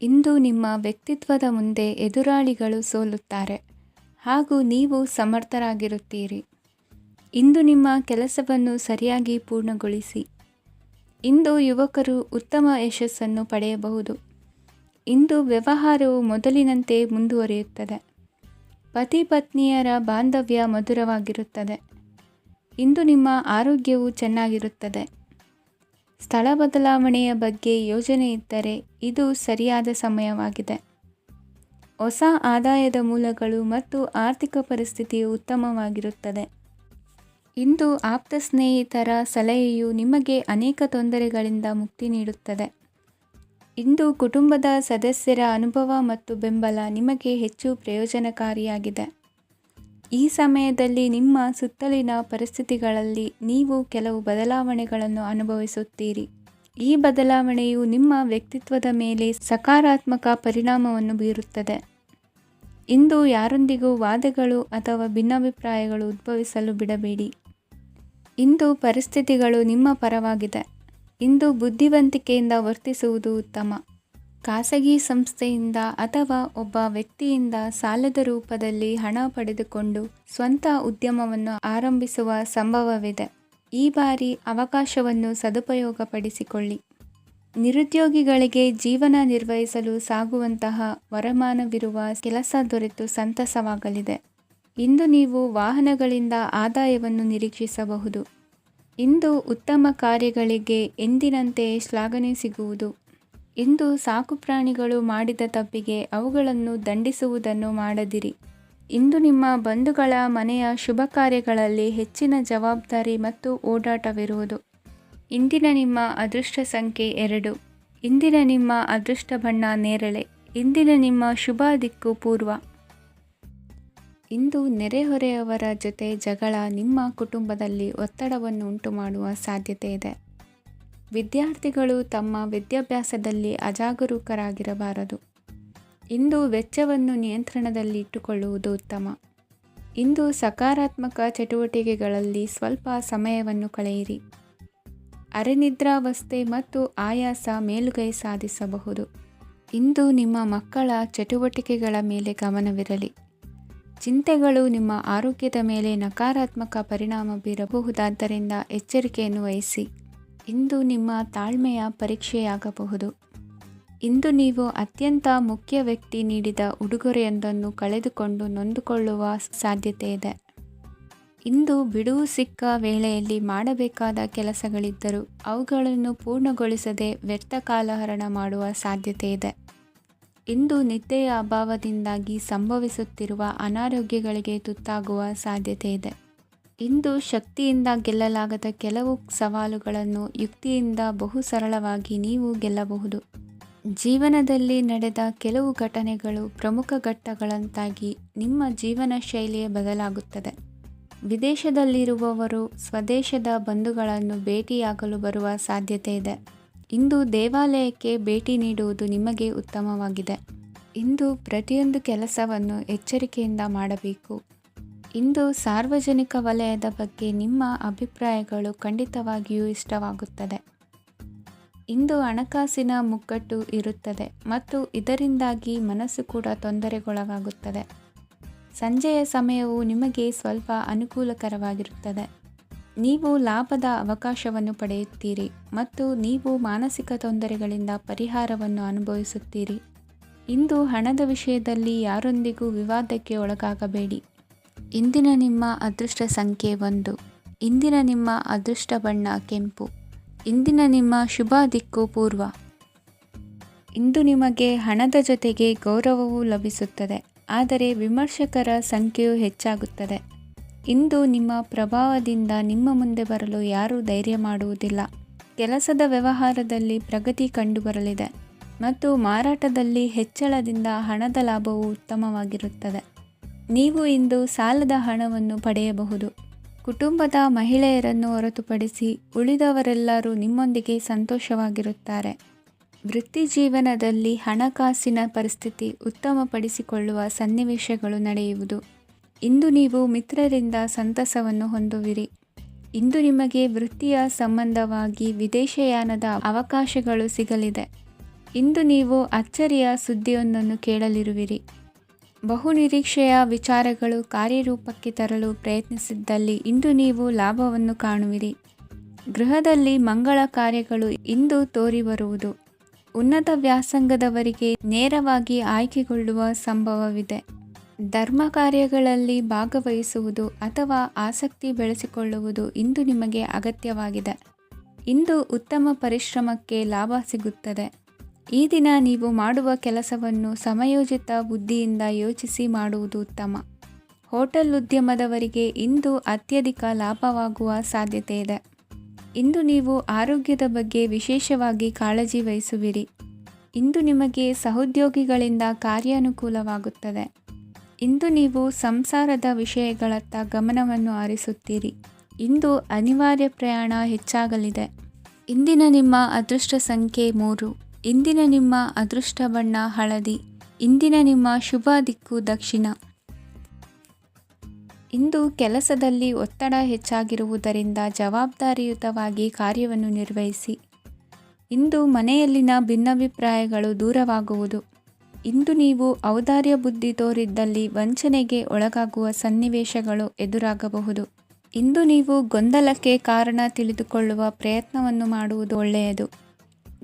ಇಂದು ನಿಮ್ಮ ವ್ಯಕ್ತಿತ್ವದ ಮುಂದೆ ಎದುರಾಳಿಗಳು ಸೋಲುತ್ತಾರೆ ಹಾಗೂ ನೀವು ಸಮರ್ಥರಾಗಿರುತ್ತೀರಿ. ಇಂದು ನಿಮ್ಮ ಕೆಲಸವನ್ನು ಸರಿಯಾಗಿ ಪೂರ್ಣಗೊಳಿಸಿ. ಇಂದು ಯುವಕರು ಉತ್ತಮ ಯಶಸ್ಸನ್ನು ಪಡೆಯಬಹುದು. ಇಂದು ವ್ಯವಹಾರವು ಮೊದಲಿನಂತೆ ಮುಂದುವರಿಯುತ್ತದೆ. ಪತಿ ಪತ್ನಿಯರ ಬಾಂಧವ್ಯ ಮಧುರವಾಗಿರುತ್ತದೆ. ಇಂದು ನಿಮ್ಮ ಆರೋಗ್ಯವು ಚೆನ್ನಾಗಿರುತ್ತದೆ. ಸ್ಥಳ ಬದಲಾವಣೆಯ ಬಗ್ಗೆ ಯೋಜನೆ ಇದ್ದರೆ ಇದು ಸರಿಯಾದ ಸಮಯವಾಗಿದೆ. ಹೊಸ ಆದಾಯದ ಮೂಲಗಳು ಮತ್ತು ಆರ್ಥಿಕ ಪರಿಸ್ಥಿತಿಯು ಉತ್ತಮವಾಗಿರುತ್ತದೆ. ಇಂದು ಆಪ್ತ ಸ್ನೇಹಿತರ ಸಲಹೆಯು ನಿಮಗೆ ಅನೇಕ ತೊಂದರೆಗಳಿಂದ ಮುಕ್ತಿ ನೀಡುತ್ತದೆ. ಇಂದು ಕುಟುಂಬದ ಸದಸ್ಯರ ಅನುಭವ ಮತ್ತು ಬೆಂಬಲ ನಿಮಗೆ ಹೆಚ್ಚು ಪ್ರಯೋಜನಕಾರಿಯಾಗಿದೆ. ಈ ಸಮಯದಲ್ಲಿ ನಿಮ್ಮ ಸುತ್ತಲಿನ ಪರಿಸ್ಥಿತಿಗಳಲ್ಲಿ ನೀವು ಕೆಲವು ಬದಲಾವಣೆಗಳನ್ನು ಅನುಭವಿಸುತ್ತೀರಿ. ಈ ಬದಲಾವಣೆಯು ನಿಮ್ಮ ವ್ಯಕ್ತಿತ್ವದ ಮೇಲೆ ಸಕಾರಾತ್ಮಕ ಪರಿಣಾಮವನ್ನು ಬೀರುತ್ತದೆ. ಇಂದು ಯಾರೊಂದಿಗೂ ವಾದಗಳು ಅಥವಾ ಭಿನ್ನಾಭಿಪ್ರಾಯಗಳು ಉದ್ಭವಿಸಲು ಬಿಡಬೇಡಿ. ಇಂದು ಪರಿಸ್ಥಿತಿಗಳು ನಿಮ್ಮ ಪರವಾಗಿದೆ. ಇಂದು ಬುದ್ಧಿವಂತಿಕೆಯಿಂದ ವರ್ತಿಸುವುದು ಉತ್ತಮ. ಖಾಸಗಿ ಸಂಸ್ಥೆಯಿಂದ ಅಥವಾ ಒಬ್ಬ ವ್ಯಕ್ತಿಯಿಂದ ಸಾಲದ ರೂಪದಲ್ಲಿ ಹಣ ಪಡೆದುಕೊಂಡು ಸ್ವಂತ ಉದ್ಯಮವನ್ನು ಆರಂಭಿಸುವ ಸಂಭವವಿದೆ. ಈ ಬಾರಿ ಅವಕಾಶವನ್ನು ಸದುಪಯೋಗಪಡಿಸಿಕೊಳ್ಳಿ. ನಿರುದ್ಯೋಗಿಗಳಿಗೆ ಜೀವನ ನಿರ್ವಹಿಸಲು ಸಾಗುವಂತಹ ವರಮಾನವಿರುವ ಕೆಲಸ ದೊರೆತು ಸಂತಸವಾಗಲಿದೆ. ಇಂದು ನೀವು ವಾಹನಗಳಿಂದ ಆದಾಯವನ್ನು ನಿರೀಕ್ಷಿಸಬಹುದು. ಇಂದು ಉತ್ತಮ ಕಾರ್ಯಗಳಿಗೆ ಎಂದಿನಂತೆ ಶ್ಲಾಘನೆ ಸಿಗುವುದು. ಇಂದು ಸಾಕುಪ್ರಾಣಿಗಳು ಮಾಡಿದ ತಪ್ಪಿಗೆ ಅವುಗಳನ್ನು ದಂಡಿಸುವುದನ್ನು ಮಾಡದಿರಿ. ಇಂದು ನಿಮ್ಮ ಬಂಧುಗಳ ಮನೆಯ ಶುಭ ಕಾರ್ಯಗಳಲ್ಲಿ ಹೆಚ್ಚಿನ ಜವಾಬ್ದಾರಿ ಮತ್ತು ಓಡಾಟವಿರುವುದು. ಇಂದಿನ ನಿಮ್ಮ ಅದೃಷ್ಟ ಸಂಖ್ಯೆ 2. ಇಂದಿನ ನಿಮ್ಮ ಅದೃಷ್ಟ ಬಣ್ಣ ನೇರಳೆ. ಇಂದಿನ ನಿಮ್ಮ ಶುಭ ದಿಕ್ಕು ಪೂರ್ವ. ಇಂದು ನೆರೆಹೊರೆಯವರ ಜೊತೆ ಜಗಳ ನಿಮ್ಮ ಕುಟುಂಬದಲ್ಲಿ ಒತ್ತಡವನ್ನು ಉಂಟುಮಾಡುವ ಸಾಧ್ಯತೆ ಇದೆ. ವಿದ್ಯಾರ್ಥಿಗಳು ತಮ್ಮ ವಿದ್ಯಾಭ್ಯಾಸದಲ್ಲಿ ಅಜಾಗರೂಕರಾಗಿರಬಾರದು. ಇಂದು ವೆಚ್ಚವನ್ನು ನಿಯಂತ್ರಣದಲ್ಲಿ ಇಟ್ಟುಕೊಳ್ಳುವುದು ಉತ್ತಮ. ಇಂದು ಸಕಾರಾತ್ಮಕ ಚಟುವಟಿಕೆಗಳಲ್ಲಿ ಸ್ವಲ್ಪ ಸಮಯವನ್ನು ಕಳೆಯಿರಿ. ಅರೆನಿದ್ರಾವಸ್ಥೆ ಮತ್ತು ಆಯಾಸ ಮೇಲುಗೈ ಸಾಧಿಸಬಹುದು. ಇಂದು ನಿಮ್ಮ ಮಕ್ಕಳ ಚಟುವಟಿಕೆಗಳ ಮೇಲೆ ಗಮನವಿರಲಿ. ಚಿಂತೆಗಳು ನಿಮ್ಮ ಆರೋಗ್ಯದ ಮೇಲೆ ನಕಾರಾತ್ಮಕ ಪರಿಣಾಮ ಬೀರಬಹುದಾದ್ದರಿಂದ ಎಚ್ಚರಿಕೆಯನ್ನು ವಹಿಸಿ. ಇಂದು ನಿಮ್ಮ ತಾಳ್ಮೆಯ ಪರೀಕ್ಷೆಯಾಗಬಹುದು. ಇಂದು ನೀವು ಅತ್ಯಂತ ಮುಖ್ಯ ವ್ಯಕ್ತಿ ನೀಡಿದ ಉಡುಗೊರೆಯೊಂದನ್ನು ಕಳೆದುಕೊಂಡು ನೊಂದುಕೊಳ್ಳುವ ಸಾಧ್ಯತೆ ಇದೆ. ಇಂದು ಬಿಡುವು ಸಿಕ್ಕ ವೇಳೆಯಲ್ಲಿ ಮಾಡಬೇಕಾದ ಕೆಲಸಗಳಿದ್ದರೂ ಅವುಗಳನ್ನು ಪೂರ್ಣಗೊಳಿಸದೆ ವ್ಯರ್ಥ ಕಾಲಹರಣ ಮಾಡುವ ಸಾಧ್ಯತೆ ಇದೆ. ಇಂದು ನಿದ್ದೆಯ ಅಭಾವದಿಂದಾಗಿ ಸಂಭವಿಸುತ್ತಿರುವ ಅನಾರೋಗ್ಯಗಳಿಗೆ ತುತ್ತಾಗುವ ಸಾಧ್ಯತೆ ಇದೆ. ಇಂದು ಶಕ್ತಿಯಿಂದ ಗೆಲ್ಲಲಾಗದ ಕೆಲವು ಸವಾಲುಗಳನ್ನು ಯುಕ್ತಿಯಿಂದ ಬಹು ಸರಳವಾಗಿ ನೀವು ಗೆಲ್ಲಬಹುದು. ಜೀವನದಲ್ಲಿ ನಡೆದ ಕೆಲವು ಘಟನೆಗಳು ಪ್ರಮುಖ ಘಟ್ಟಗಳಂತಾಗಿ ನಿಮ್ಮ ಜೀವನ ಶೈಲಿಯೇ ಬದಲಾಗುತ್ತದೆ. ವಿದೇಶದಲ್ಲಿರುವವರು ಸ್ವದೇಶದ ಬಂಧುಗಳನ್ನು ಭೇಟಿಯಾಗಲು ಬರುವ ಸಾಧ್ಯತೆ ಇದೆ. ಇಂದು ದೇವಾಲಯಕ್ಕೆ ಭೇಟಿ ನೀಡುವುದು ನಿಮಗೆ ಉತ್ತಮವಾಗಿದೆ. ಇಂದು ಪ್ರತಿಯೊಂದು ಕೆಲಸವನ್ನು ಎಚ್ಚರಿಕೆಯಿಂದ ಮಾಡಬೇಕು. ಇಂದು ಸಾರ್ವಜನಿಕ ವಲಯದ ಬಗ್ಗೆ ನಿಮ್ಮ ಅಭಿಪ್ರಾಯಗಳು ಖಂಡಿತವಾಗಿಯೂ ಇಷ್ಟವಾಗುತ್ತದೆ. ಇಂದು ಹಣಕಾಸಿನ ಮುಗ್ಗಟ್ಟು ಇರುತ್ತದೆ ಮತ್ತು ಇದರಿಂದಾಗಿ ಮನಸ್ಸು ಕೂಡ ತೊಂದರೆಗೊಳಗಾಗುತ್ತದೆ. ಸಂಜೆಯ ಸಮಯವು ನಿಮಗೆ ಸ್ವಲ್ಪ ಅನುಕೂಲಕರವಾಗಿರುತ್ತದೆ. ನೀವು ಲಾಭದ ಅವಕಾಶವನ್ನು ಪಡೆಯುತ್ತೀರಿ ಮತ್ತು ನೀವು ಮಾನಸಿಕ ತೊಂದರೆಗಳಿಂದ ಪರಿಹಾರವನ್ನು ಅನುಭವಿಸುತ್ತೀರಿ. ಇಂದು ಹಣದ ವಿಷಯದಲ್ಲಿ ಯಾರೊಂದಿಗೂ ವಿವಾದಕ್ಕೆ ಒಳಗಾಗಬೇಡಿ. ಇಂದಿನ ನಿಮ್ಮ ಅದೃಷ್ಟ ಸಂಖ್ಯೆ 1. ಇಂದಿನ ನಿಮ್ಮ ಅದೃಷ್ಟ ಬಣ್ಣ ಕೆಂಪು. ಇಂದಿನ ನಿಮ್ಮ ಶುಭ ದಿಕ್ಕು ಪೂರ್ವ. ಇಂದು ನಿಮಗೆ ಹಣದ ಜೊತೆಗೆ ಗೌರವವೂ ಲಭಿಸುತ್ತದೆ, ಆದರೆ ವಿಮರ್ಶಕರ ಸಂಖ್ಯೆಯು ಹೆಚ್ಚಾಗುತ್ತದೆ. ಇಂದು ನಿಮ್ಮ ಪ್ರಭಾವದಿಂದ ನಿಮ್ಮ ಮುಂದೆ ಬರಲು ಯಾರೂ ಧೈರ್ಯ ಮಾಡುವುದಿಲ್ಲ. ಕೆಲಸದ ವ್ಯವಹಾರದಲ್ಲಿ ಪ್ರಗತಿ ಕಂಡುಬರಲಿದೆ ಮತ್ತು ಮಾರಾಟದಲ್ಲಿ ಹೆಚ್ಚಳದಿಂದ ಹಣದ ಲಾಭವು ಉತ್ತಮವಾಗಿರುತ್ತದೆ. ನೀವು ಇಂದು ಸಾಲದ ಹಣವನ್ನು ಪಡೆಯಬಹುದು. ಕುಟುಂಬದ ಮಹಿಳೆಯರನ್ನು ಹೊರತುಪಡಿಸಿ ಉಳಿದವರೆಲ್ಲರೂ ನಿಮ್ಮೊಂದಿಗೆ ಸಂತೋಷವಾಗಿರುತ್ತಾರೆ. ವೃತ್ತಿ ಜೀವನದಲ್ಲಿ ಹಣಕಾಸಿನ ಪರಿಸ್ಥಿತಿ ಉತ್ತಮಪಡಿಸಿಕೊಳ್ಳುವ ಸನ್ನಿವೇಶಗಳು ನಡೆಯುವುದು. ಇಂದು ನೀವು ಮಿತ್ರರಿಂದ ಸಂತಸವನ್ನು ಹೊಂದುವಿರಿ. ಇಂದು ನಿಮಗೆ ವೃತ್ತಿಯ ಸಂಬಂಧವಾಗಿ ವಿದೇಶಯಾನದ ಅವಕಾಶಗಳು ಸಿಗಲಿದೆ. ಇಂದು ನೀವು ಅಚ್ಚರಿಯ ಸುದ್ದಿಯೊಂದನ್ನು ಕೇಳಲಿರುವಿರಿ. ಬಹುನಿರೀಕ್ಷೆಯ ವಿಚಾರಗಳು ಕಾರ್ಯರೂಪಕ್ಕೆ ತರಲು ಪ್ರಯತ್ನಿಸಿದ್ದಲ್ಲಿ ಇಂದು ನೀವು ಲಾಭವನ್ನು ಕಾಣುವಿರಿ. ಗೃಹದಲ್ಲಿ ಮಂಗಳ ಕಾರ್ಯಗಳು ಇಂದು ತೋರಿಬರುವುದು. ಉನ್ನತ ವ್ಯಾಸಂಗದವರಿಗೆ ನೇರವಾಗಿ ಆಯ್ಕೆಗೊಳ್ಳುವ ಸಂಭವವಿದೆ. ಧರ್ಮ ಕಾರ್ಯಗಳಲ್ಲಿ ಭಾಗವಹಿಸುವುದು ಅಥವಾ ಆಸಕ್ತಿ ಬೆಳೆಸಿಕೊಳ್ಳುವುದು ಇಂದು ನಿಮಗೆ ಅಗತ್ಯವಾಗಿದೆ. ಇಂದು ಉತ್ತಮ ಪರಿಶ್ರಮಕ್ಕೆ ಲಾಭ ಸಿಗುತ್ತದೆ. ಈ ದಿನ ನೀವು ಮಾಡುವ ಕೆಲಸವನ್ನು ಸಮಯೋಚಿತ ಬುದ್ಧಿಯಿಂದ ಯೋಚಿಸಿ ಮಾಡುವುದು ಉತ್ತಮ. ಹೋಟೆಲ್ ಉದ್ಯಮದವರಿಗೆ ಇಂದು ಅತ್ಯಧಿಕ ಲಾಭವಾಗುವ ಸಾಧ್ಯತೆ ಇದೆ. ಇಂದು ನೀವು ಆರೋಗ್ಯದ ಬಗ್ಗೆ ವಿಶೇಷವಾಗಿ ಕಾಳಜಿ ವಹಿಸುವಿರಿ. ಇಂದು ನಿಮಗೆ ಸಹೋದ್ಯೋಗಿಗಳಿಂದ ಕಾರ್ಯಾನುಕೂಲವಾಗುತ್ತದೆ. ಇಂದು ನೀವು ಸಂಸಾರದ ವಿಷಯಗಳತ್ತ ಗಮನವನ್ನು ಹರಿಸುತ್ತೀರಿ. ಇಂದು ಅನಿವಾರ್ಯ ಪ್ರಯಾಣ ಹೆಚ್ಚಾಗಲಿದೆ. ಇಂದಿನ ನಿಮ್ಮ ಅದೃಷ್ಟ ಸಂಖ್ಯೆ 3. ಇಂದಿನ ನಿಮ್ಮ ಅದೃಷ್ಟ ಬಣ್ಣ ಹಳದಿ. ಇಂದಿನ ನಿಮ್ಮ ಶುಭ ದಿಕ್ಕು ದಕ್ಷಿಣ. ಇಂದು ಕೆಲಸದಲ್ಲಿ ಒತ್ತಡ ಹೆಚ್ಚಾಗಿರುವುದರಿಂದ ಜವಾಬ್ದಾರಿಯುತವಾಗಿ ಕಾರ್ಯವನ್ನು ನಿರ್ವಹಿಸಿ. ಇಂದು ಮನೆಯಲ್ಲಿನ ಭಿನ್ನಾಭಿಪ್ರಾಯಗಳು ದೂರವಾಗುವುದು. ಇಂದು ನೀವು ಔದಾರ್ಯ ಬುದ್ಧಿ ತೋರಿದ್ದಲ್ಲಿ ವಂಚನೆಗೆ ಒಳಗಾಗುವ ಸನ್ನಿವೇಶಗಳು ಎದುರಾಗಬಹುದು. ಇಂದು ನೀವು ಗೊಂದಲಕ್ಕೆ ಕಾರಣ ತಿಳಿದುಕೊಳ್ಳುವ ಪ್ರಯತ್ನವನ್ನು ಮಾಡುವುದು ಒಳ್ಳೆಯದು.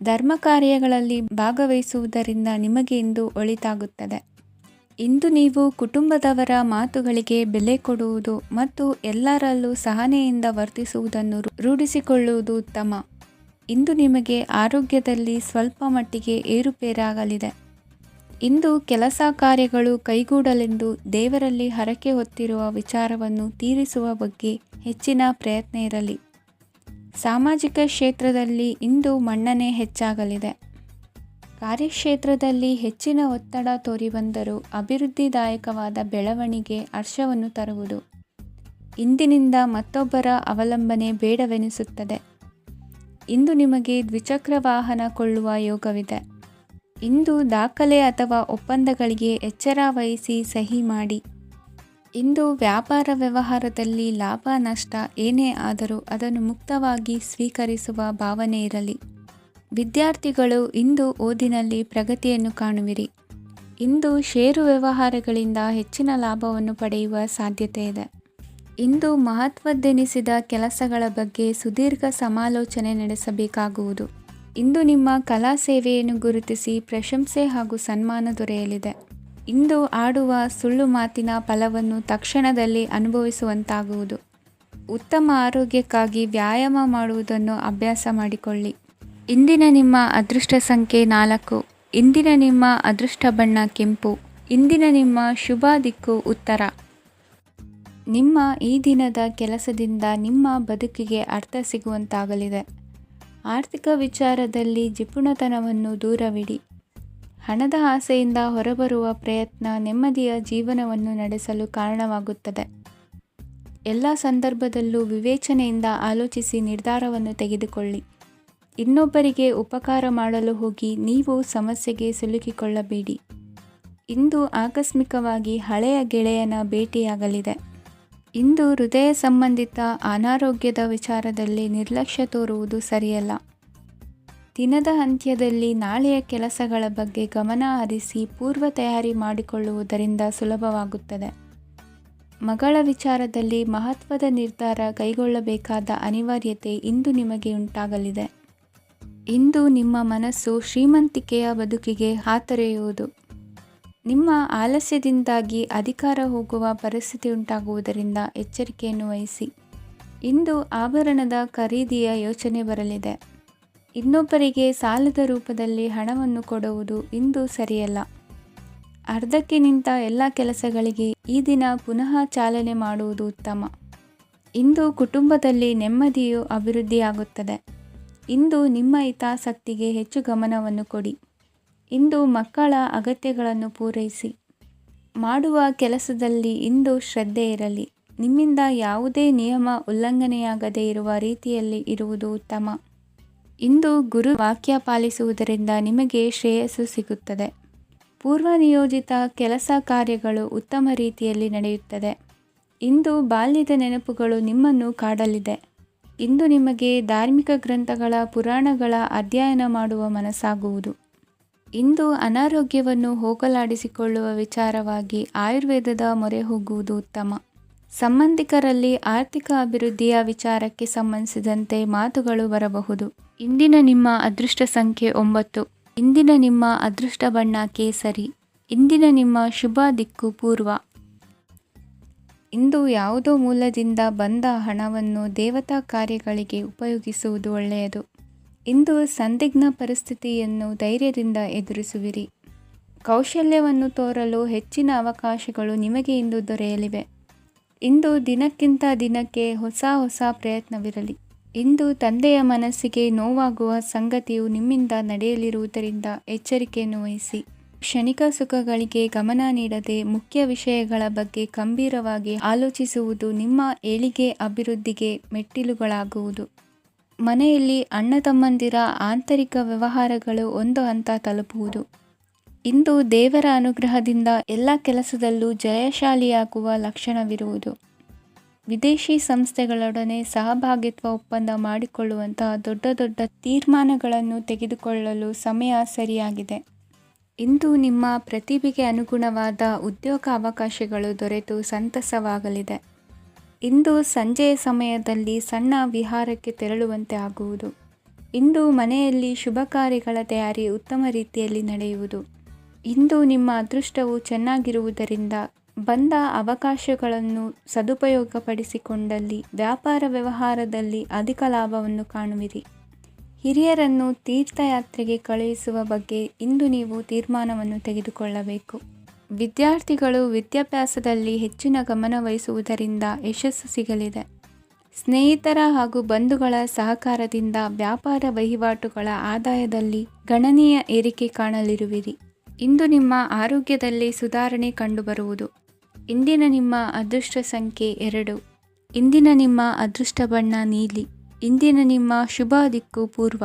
ಧರ್ಮ ಕಾರ್ಯಗಳಲ್ಲಿ ಭಾಗವಹಿಸುವುದರಿಂದ ನಿಮಗೆ ಇಂದು ಒಳಿತಾಗುತ್ತದೆ. ಇಂದು ನೀವು ಕುಟುಂಬದವರ ಮಾತುಗಳಿಗೆ ಬೆಲೆ ಕೊಡುವುದು ಮತ್ತು ಎಲ್ಲರಲ್ಲೂ ಸಹನೆಯಿಂದ ವರ್ತಿಸುವುದನ್ನು ರೂಢಿಸಿಕೊಳ್ಳುವುದು ಉತ್ತಮ. ಇಂದು ನಿಮಗೆ ಆರೋಗ್ಯದಲ್ಲಿ ಸ್ವಲ್ಪ ಮಟ್ಟಿಗೆ ಏರುಪೇರಾಗಲಿದೆ. ಇಂದು ಕೆಲಸ ಕಾರ್ಯಗಳು ಕೈಗೂಡಲೆಂದು ದೇವರಲ್ಲಿ ಹರಕೆ ಹೊತ್ತಿರುವ ವಿಚಾರವನ್ನು ತೀರಿಸುವ ಬಗ್ಗೆ ಹೆಚ್ಚಿನ ಪ್ರಯತ್ನ ಇರಲಿ. ಸಾಮಾಜಿಕ ಕ್ಷೇತ್ರದಲ್ಲಿ ಇಂದು ಮನ್ನಣೆ ಹೆಚ್ಚಾಗಲಿದೆ. ಕಾರ್ಯಕ್ಷೇತ್ರದಲ್ಲಿ ಹೆಚ್ಚಿನ ಒತ್ತಡ ತೋರಿಬಂದರೂ ಅಭಿವೃದ್ಧಿದಾಯಕವಾದ ಬೆಳವಣಿಗೆ ಹರ್ಷವನ್ನು ತರುವುದು. ಇಂದಿನಿಂದ ಮತ್ತೊಬ್ಬರ ಅವಲಂಬನೆ ಬೇಡವೆನಿಸುತ್ತದೆ. ಇಂದು ನಿಮಗೆ ದ್ವಿಚಕ್ರ ವಾಹನ ಕೊಳ್ಳುವ ಯೋಗವಿದೆ. ಇಂದು ದಾಖಲೆ ಅಥವಾ ಒಪ್ಪಂದಗಳಿಗೆ ಎಚ್ಚರ ವಹಿಸಿ ಸಹಿ ಮಾಡಿ. ಇಂದು ವ್ಯಾಪಾರ ವ್ಯವಹಾರದಲ್ಲಿ ಲಾಭ ನಷ್ಟ ಏನೇ ಆದರೂ ಅದನ್ನು ಮುಕ್ತವಾಗಿ ಸ್ವೀಕರಿಸುವ ಭಾವನೆ ಇರಲಿ. ವಿದ್ಯಾರ್ಥಿಗಳು ಇಂದು ಓದಿನಲ್ಲಿ ಪ್ರಗತಿಯನ್ನು ಕಾಣುವಿರಿ. ಇಂದು ಷೇರು ವ್ಯವಹಾರಗಳಿಂದ ಹೆಚ್ಚಿನ ಲಾಭವನ್ನು ಪಡೆಯುವ ಸಾಧ್ಯತೆ ಇದೆ. ಇಂದು ಮಹತ್ವದ್ದೆನಿಸಿದ ಕೆಲಸಗಳ ಬಗ್ಗೆ ಸುದೀರ್ಘ ಸಮಾಲೋಚನೆ ನಡೆಸಬೇಕಾಗುವುದು. ಇಂದು ನಿಮ್ಮ ಕಲಾ ಸೇವೆಯನ್ನು ಗುರುತಿಸಿ ಪ್ರಶಂಸೆ ಹಾಗೂ ಸನ್ಮಾನ ದೊರೆಯಲಿದೆ. ಇಂದು ಆಡುವ ಸುಳ್ಳು ಮಾತಿನ ಫಲವನ್ನು ತಕ್ಷಣದಲ್ಲಿ ಅನುಭವಿಸುವಂತಾಗುವುದು. ಉತ್ತಮ ಆರೋಗ್ಯಕ್ಕಾಗಿ ವ್ಯಾಯಾಮ ಮಾಡುವುದನ್ನು ಅಭ್ಯಾಸ ಮಾಡಿಕೊಳ್ಳಿ. ಇಂದಿನ ನಿಮ್ಮ ಅದೃಷ್ಟ ಸಂಖ್ಯೆ 4. ಇಂದಿನ ನಿಮ್ಮ ಅದೃಷ್ಟ ಬಣ್ಣ ಕೆಂಪು. ಇಂದಿನ ನಿಮ್ಮ ಶುಭ ದಿಕ್ಕು ಉತ್ತರ. ನಿಮ್ಮ ಈ ದಿನದ ಕೆಲಸದಿಂದ ನಿಮ್ಮ ಬದುಕಿಗೆ ಅರ್ಥ ಸಿಗುವಂತಾಗಲಿದೆ. ಆರ್ಥಿಕ ವಿಚಾರದಲ್ಲಿ ಜಿಪುಣತನವನ್ನು ದೂರವಿಡಿ. ಹಣದ ಆಸೆಯಿಂದ ಹೊರಬರುವ ಪ್ರಯತ್ನ ನೆಮ್ಮದಿಯ ಜೀವನವನ್ನು ನಡೆಸಲು ಕಾರಣವಾಗುತ್ತದೆ. ಎಲ್ಲ ಸಂದರ್ಭದಲ್ಲೂ ವಿವೇಚನೆಯಿಂದ ಆಲೋಚಿಸಿ ನಿರ್ಧಾರವನ್ನು ತೆಗೆದುಕೊಳ್ಳಿ. ಇನ್ನೊಬ್ಬರಿಗೆ ಉಪಕಾರ ಮಾಡಲು ಹೋಗಿ ನೀವು ಸಮಸ್ಯೆಗೆ ಸಿಲುಕಿಕೊಳ್ಳಬೇಡಿ. ಇಂದು ಆಕಸ್ಮಿಕವಾಗಿ ಹಳೆಯ ಗೆಳೆಯನ ಭೇಟಿಯಾಗಲಿದೆ. ಇಂದು ಹೃದಯ ಸಂಬಂಧಿತ ಅನಾರೋಗ್ಯದ ವಿಚಾರದಲ್ಲಿ ನಿರ್ಲಕ್ಷ್ಯ ತೋರುವುದು ಸರಿಯಲ್ಲ. ದಿನದ ಅಂತ್ಯದಲ್ಲಿ ನಾಳೆಯ ಕೆಲಸಗಳ ಬಗ್ಗೆ ಗಮನ ಹರಿಸಿ ಪೂರ್ವ ತಯಾರಿ ಮಾಡಿಕೊಳ್ಳುವುದರಿಂದ ಸುಲಭವಾಗುತ್ತದೆ. ಮಗಳ ವಿಚಾರದಲ್ಲಿ ಮಹತ್ವದ ನಿರ್ಧಾರ ಕೈಗೊಳ್ಳಬೇಕಾದ ಅನಿವಾರ್ಯತೆ ಇಂದು ನಿಮಗೆ ಉಂಟಾಗಲಿದೆ. ಇಂದು ನಿಮ್ಮ ಮನಸ್ಸು ಶ್ರೀಮಂತಿಕೆಯ ಬದುಕಿಗೆ ಹಾತೊರೆಯುವುದು. ನಿಮ್ಮ ಆಲಸ್ಯದಿಂದಾಗಿ ಅಧಿಕಾರ ಹೋಗುವ ಪರಿಸ್ಥಿತಿ ಉಂಟಾಗುವುದರಿಂದ ಎಚ್ಚರಿಕೆಯನ್ನು ವಹಿಸಿ. ಇಂದು ಆಭರಣದ ಖರೀದಿಯ ಯೋಚನೆ ಬರಲಿದೆ. ಇನ್ನೊಬ್ಬರಿಗೆ ಸಾಲದ ರೂಪದಲ್ಲಿ ಹಣವನ್ನು ಕೊಡುವುದು ಇಂದು ಸರಿಯಲ್ಲ. ಅರ್ಧಕ್ಕೆ ನಿಂತ ಎಲ್ಲ ಕೆಲಸಗಳಿಗೆ ಈ ದಿನ ಪುನಃ ಚಾಲನೆ ಮಾಡುವುದು ಉತ್ತಮ. ಇಂದು ಕುಟುಂಬದಲ್ಲಿ ನೆಮ್ಮದಿಯು ಅಭಿವೃದ್ಧಿಯಾಗುತ್ತದೆ. ಇಂದು ನಿಮ್ಮ ಹಿತಾಸಕ್ತಿಗೆ ಹೆಚ್ಚು ಗಮನವನ್ನು ಕೊಡಿ. ಇಂದು ಮಕ್ಕಳ ಅಗತ್ಯಗಳನ್ನು ಪೂರೈಸಿ. ಮಾಡುವ ಕೆಲಸದಲ್ಲಿ ಇಂದು ಶ್ರದ್ಧೆ ಇರಲಿ. ನಿಮ್ಮಿಂದ ಯಾವುದೇ ನಿಯಮ ಉಲ್ಲಂಘನೆಯಾಗದೇ ಇರುವ ರೀತಿಯಲ್ಲಿ ಇರುವುದು ಉತ್ತಮ. ಇಂದು ಗುರು ವಾಕ್ಯ ಪಾಲಿಸುವುದರಿಂದ ನಿಮಗೆ ಶ್ರೇಯಸ್ಸು ಸಿಗುತ್ತದೆ. ಪೂರ್ವ ನಿಯೋಜಿತ ಕೆಲಸ ಕಾರ್ಯಗಳು ಉತ್ತಮ ರೀತಿಯಲ್ಲಿ ನಡೆಯುತ್ತದೆ. ಇಂದು ಬಾಲ್ಯದ ನೆನಪುಗಳು ನಿಮ್ಮನ್ನು ಕಾಡಲಿದೆ. ಇಂದು ನಿಮಗೆ ಧಾರ್ಮಿಕ ಗ್ರಂಥಗಳ ಪುರಾಣಗಳ ಅಧ್ಯಯನ ಮಾಡುವ ಮನಸ್ಸಾಗುವುದು. ಇಂದು ಅನಾರೋಗ್ಯವನ್ನು ಹೋಗಲಾಡಿಸಿಕೊಳ್ಳುವ ವಿಚಾರವಾಗಿ ಆಯುರ್ವೇದದ ಮೊರೆ ಹೋಗುವುದು ಉತ್ತಮ. ಸಂಬಂಧಿಕರಲ್ಲಿ ಆರ್ಥಿಕ ಅಭಿವೃದ್ಧಿಯ ವಿಚಾರಕ್ಕೆ ಸಂಬಂಧಿಸಿದಂತೆ ಮಾತುಗಳು ಬರಬಹುದು. ಇಂದಿನ ನಿಮ್ಮ ಅದೃಷ್ಟ ಸಂಖ್ಯೆ 9. ಇಂದಿನ ನಿಮ್ಮ ಅದೃಷ್ಟ ಬಣ್ಣ ಕೇಸರಿ. ಇಂದಿನ ನಿಮ್ಮ ಶುಭ ದಿಕ್ಕು ಪೂರ್ವ. ಇಂದು ಯಾವುದೋ ಮೂಲದಿಂದ ಬಂದ ಹಣವನ್ನು ದೇವತಾ ಕಾರ್ಯಗಳಿಗೆ ಉಪಯೋಗಿಸುವುದು ಒಳ್ಳೆಯದು. ಇಂದು ಸಂದಿಗ್ಧ ಪರಿಸ್ಥಿತಿಯನ್ನು ಧೈರ್ಯದಿಂದ ಎದುರಿಸುವಿರಿ. ಕೌಶಲ್ಯವನ್ನು ತೋರಲು ಹೆಚ್ಚಿನ ಅವಕಾಶಗಳು ನಿಮಗೆ ಇಂದು ದೊರೆಯಲಿವೆ. ಇಂದು ದಿನಕ್ಕಿಂತ ದಿನಕ್ಕೆ ಹೊಸ ಪ್ರಯತ್ನವಿರಲಿ. ಇಂದು ತಂದೆಯ ಮನಸ್ಸಿಗೆ ನೋವಾಗುವ ಸಂಗತಿಯು ನಿಮ್ಮಿಂದ ನಡೆಯಲಿರುವುದರಿಂದ ಎಚ್ಚರಿಕೆಯನ್ನು ವಹಿಸಿ. ಕ್ಷಣಿಕ ಸುಖಗಳಿಗೆ ಗಮನ ನೀಡದೆ ಮುಖ್ಯ ವಿಷಯಗಳ ಬಗ್ಗೆ ಗಂಭೀರವಾಗಿ ಆಲೋಚಿಸುವುದು ನಿಮ್ಮ ಏಳಿಗೆ ಅಭಿವೃದ್ಧಿಗೆ ಮೆಟ್ಟಿಲುಗಳಾಗುವುದು. ಮನೆಯಲ್ಲಿ ಅಣ್ಣ ತಮ್ಮಂದಿರ ಆಂತರಿಕ ವ್ಯವಹಾರಗಳು ಒಂದು ಹಂತ ತಲುಪುವುದು. ಇಂದು ದೇವರ ಅನುಗ್ರಹದಿಂದ ಎಲ್ಲ ಕೆಲಸದಲ್ಲೂ ಜಯಶಾಲಿಯಾಗುವ ಲಕ್ಷಣವಿರುವುದು. ವಿದೇಶಿ ಸಂಸ್ಥೆಗಳೊಡನೆ ಸಹಭಾಗಿತ್ವ ಒಪ್ಪಂದ ಮಾಡಿಕೊಳ್ಳುವಂತಹ ದೊಡ್ಡ ತೀರ್ಮಾನಗಳನ್ನು ತೆಗೆದುಕೊಳ್ಳಲು ಸಮಯ ಸರಿಯಾಗಿದೆ. ಇಂದು ನಿಮ್ಮ ಪ್ರತಿಭೆಗೆ ಅನುಗುಣವಾದ ಉದ್ಯೋಗ ಅವಕಾಶಗಳು ದೊರೆತು ಸಂತಸವಾಗಲಿದೆ. ಇಂದು ಸಂಜೆಯ ಸಮಯದಲ್ಲಿ ಸಣ್ಣ ವಿಹಾರಕ್ಕೆ ತೆರಳುವಂತೆ ಆಗುವುದು. ಇಂದು ಮನೆಯಲ್ಲಿ ಶುಭ ಕಾರ್ಯಗಳ ತಯಾರಿ ಉತ್ತಮ ರೀತಿಯಲ್ಲಿ ನಡೆಯುವುದು. ಇಂದು ನಿಮ್ಮ ಅದೃಷ್ಟವು ಚೆನ್ನಾಗಿರುವುದರಿಂದ ಬಂದ ಅವಕಾಶಗಳನ್ನು ಸದುಪಯೋಗಪಡಿಸಿಕೊಂಡಲ್ಲಿ ವ್ಯಾಪಾರ ವ್ಯವಹಾರದಲ್ಲಿ ಅಧಿಕ ಲಾಭವನ್ನು ಕಾಣುವಿರಿ. ಹಿರಿಯರನ್ನು ತೀರ್ಥಯಾತ್ರೆಗೆ ಕಳುಹಿಸುವ ಬಗ್ಗೆ ಇಂದು ನೀವು ತೀರ್ಮಾನವನ್ನು ತೆಗೆದುಕೊಳ್ಳಬೇಕು. ವಿದ್ಯಾರ್ಥಿಗಳು ವಿದ್ಯಾಭ್ಯಾಸದಲ್ಲಿ ಹೆಚ್ಚಿನ ಗಮನ ವಹಿಸುವುದರಿಂದ ಯಶಸ್ಸು ಸಿಗಲಿದೆ. ಸ್ನೇಹಿತರ ಹಾಗೂ ಬಂಧುಗಳ ಸಹಕಾರದಿಂದ ವ್ಯಾಪಾರ ವಹಿವಾಟುಗಳ ಆದಾಯದಲ್ಲಿ ಗಣನೀಯ ಏರಿಕೆ ಕಾಣಲಿರುವಿರಿ. ಇಂದು ನಿಮ್ಮ ಆರೋಗ್ಯದಲ್ಲಿ ಸುಧಾರಣೆ ಕಂಡುಬರುವುದು. ಇಂದಿನ ನಿಮ್ಮ ಅದೃಷ್ಟ ಸಂಖ್ಯೆ 2. ಇಂದಿನ ನಿಮ್ಮ ಅದೃಷ್ಟ ಬಣ್ಣ ನೀಲಿ. ಇಂದಿನ ನಿಮ್ಮ ಶುಭ ದಿಕ್ಕು ಪೂರ್ವ.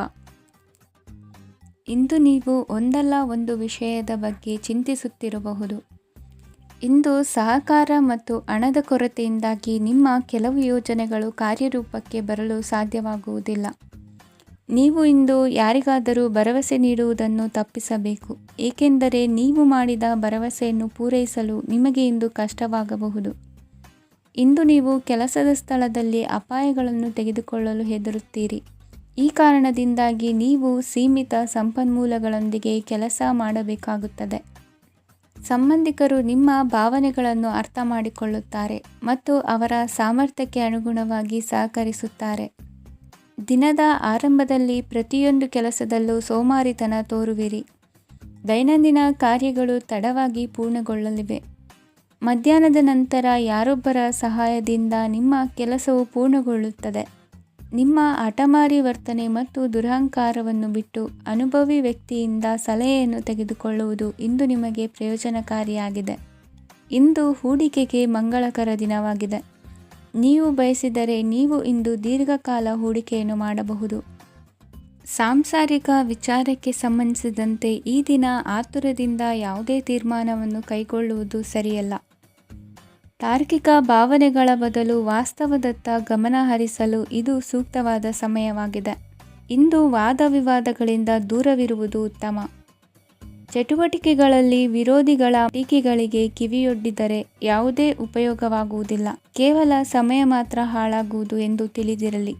ಇಂದು ನೀವು ಒಂದಲ್ಲ ಒಂದು ವಿಷಯದ ಬಗ್ಗೆ ಚಿಂತಿಸುತ್ತಿರಬಹುದು. ಇಂದು ಸಹಕಾರ ಮತ್ತು ಹಣದ ಕೊರತೆಯಿಂದಾಗಿ ನಿಮ್ಮ ಕೆಲವು ಯೋಜನೆಗಳು ಕಾರ್ಯರೂಪಕ್ಕೆ ಬರಲು ಸಾಧ್ಯವಾಗುವುದಿಲ್ಲ. ನೀವು ಇಂದು ಯಾರಿಗಾದರೂ ಭರವಸೆ ನೀಡುವುದನ್ನು ತಪ್ಪಿಸಬೇಕು, ಏಕೆಂದರೆ ನೀವು ಮಾಡಿದ ಭರವಸೆಯನ್ನು ಪೂರೈಸಲು ನಿಮಗೆ ಇಂದು ಕಷ್ಟವಾಗಬಹುದು. ಇಂದು ನೀವು ಕೆಲಸದ ಸ್ಥಳದಲ್ಲಿ ಅಪಾಯಗಳನ್ನು ತೆಗೆದುಕೊಳ್ಳಲು ಹೆದರುತ್ತೀರಿ. ಈ ಕಾರಣದಿಂದಾಗಿ ನೀವು ಸೀಮಿತ ಸಂಪನ್ಮೂಲಗಳೊಂದಿಗೆ ಕೆಲಸ ಮಾಡಬೇಕಾಗುತ್ತದೆ. ಸಂಬಂಧಿಕರು ನಿಮ್ಮ ಭಾವನೆಗಳನ್ನು ಅರ್ಥ ಮಾಡಿಕೊಳ್ಳುತ್ತಾರೆ ಮತ್ತು ಅವರ ಸಾಮರ್ಥ್ಯಕ್ಕೆ ಅನುಗುಣವಾಗಿ ಸಹಕರಿಸುತ್ತಾರೆ. ದಿನದ ಆರಂಭದಲ್ಲಿ ಪ್ರತಿಯೊಂದು ಕೆಲಸದಲ್ಲೂ ಸೋಮಾರಿತನ ತೋರುವಿರಿ. ದೈನಂದಿನ ಕಾರ್ಯಗಳು ತಡವಾಗಿ ಪೂರ್ಣಗೊಳ್ಳಲಿವೆ. ಮಧ್ಯಾಹ್ನದ ನಂತರ ಯಾರೊಬ್ಬರ ಸಹಾಯದಿಂದ ನಿಮ್ಮ ಕೆಲಸವು ಪೂರ್ಣಗೊಳ್ಳುತ್ತದೆ. ನಿಮ್ಮ ಹಠಮಾರಿ ವರ್ತನೆ ಮತ್ತು ದುರಹಂಕಾರವನ್ನು ಬಿಟ್ಟು ಅನುಭವಿ ವ್ಯಕ್ತಿಯಿಂದ ಸಲಹೆಯನ್ನು ತೆಗೆದುಕೊಳ್ಳುವುದು ಇಂದು ನಿಮಗೆ ಪ್ರಯೋಜನಕಾರಿಯಾಗಿದೆ. ಇಂದು ಹೂಡಿಕೆಗೆ ಮಂಗಳಕರ ದಿನವಾಗಿದೆ. ನೀವು ಬಯಸಿದರೆ ನೀವು ಇಂದು ದೀರ್ಘಕಾಲ ಹೂಡಿಕೆಯನ್ನು ಮಾಡಬಹುದು. ಸಾಂಸಾರಿಕ ವಿಚಾರಕ್ಕೆ ಸಂಬಂಧಿಸಿದಂತೆ ಈ ದಿನ ಆತುರದಿಂದ ಯಾವುದೇ ತೀರ್ಮಾನವನ್ನು ಕೈಗೊಳ್ಳುವುದು ಸರಿಯಲ್ಲ. ತಾರ್ಕಿಕ ಭಾವನೆಗಳ ಬದಲು ವಾಸ್ತವದತ್ತ ಗಮನ ಹರಿಸಲು ಇದು ಸೂಕ್ತವಾದ ಸಮಯವಾಗಿದೆ. ಇಂದು ವಾದ ವಿವಾದಗಳಿಂದ ದೂರವಿರುವುದು ಉತ್ತಮ. ಚಟುವಟಿಕೆಗಳಲ್ಲಿ ವಿರೋಧಿಗಳ ಟೀಕೆಗಳಿಗೆ ಕಿವಿಯೊಡ್ಡಿದರೆ ಯಾವುದೇ ಉಪಯೋಗವಾಗುವುದಿಲ್ಲ, ಕೇವಲ ಸಮಯ ಮಾತ್ರ ಹಾಳಾಗುವುದು ಎಂದು ತಿಳಿದಿರಲಿ.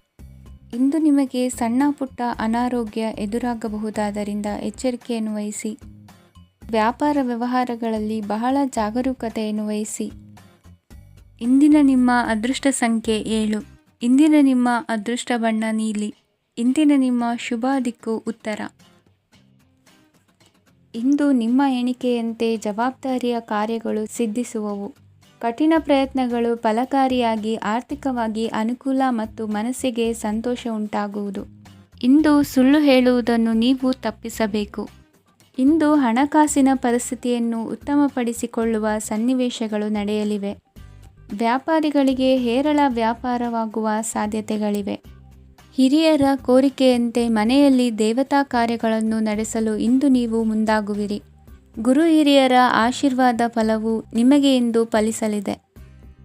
ಇಂದು ನಿಮಗೆ ಸಣ್ಣ ಪುಟ್ಟ ಅನಾರೋಗ್ಯ ಎದುರಾಗಬಹುದಾದ್ದರಿಂದ ಎಚ್ಚರಿಕೆಯನ್ನು ವಹಿಸಿ. ವ್ಯಾಪಾರ ವ್ಯವಹಾರಗಳಲ್ಲಿ ಬಹಳ ಜಾಗರೂಕತೆಯನ್ನು ವಹಿಸಿ. ಇಂದಿನ ನಿಮ್ಮ ಅದೃಷ್ಟ ಸಂಖ್ಯೆ 7. ಇಂದಿನ ನಿಮ್ಮ ಅದೃಷ್ಟ ಬಣ್ಣ ನೀಲಿ. ಇಂದಿನ ನಿಮ್ಮ ಶುಭ ದಿಕ್ಕು ಉತ್ತರ. ಇಂದು ನಿಮ್ಮ ಎಣಿಕೆಯಂತೆ ಜವಾಬ್ದಾರಿಯ ಕಾರ್ಯಗಳು ಸಿದ್ಧಿಸುವವು. ಕಠಿಣ ಪ್ರಯತ್ನಗಳು ಫಲಕಾರಿಯಾಗಿ ಆರ್ಥಿಕವಾಗಿ ಅನುಕೂಲ ಮತ್ತು ಮನಸ್ಸಿಗೆ ಸಂತೋಷ ಉಂಟಾಗುವುದು. ಇಂದು ಸುಳ್ಳು ಹೇಳುವುದನ್ನು ನೀವು ತಪ್ಪಿಸಬೇಕು. ಇಂದು ಹಣಕಾಸಿನ ಪರಿಸ್ಥಿತಿಯನ್ನು ಉತ್ತಮಪಡಿಸಿಕೊಳ್ಳುವ ಸನ್ನಿವೇಶಗಳು ನಡೆಯಲಿವೆ. ವ್ಯಾಪಾರಿಗಳಿಗೆ ಹೇರಳ ವ್ಯಾಪಾರವಾಗುವ ಸಾಧ್ಯತೆಗಳಿವೆ. ಹಿರಿಯರ ಕೋರಿಕೆಯಂತೆ ಮನೆಯಲ್ಲಿ ದೇವತಾ ಕಾರ್ಯಗಳನ್ನು ನಡೆಸಲು ಇಂದು ನೀವು ಮುಂದಾಗುವಿರಿ. ಗುರು ಹಿರಿಯರ ಆಶೀರ್ವಾದ ಫಲವು ನಿಮಗೆ ಇಂದು ಫಲಿಸಲಿದೆ.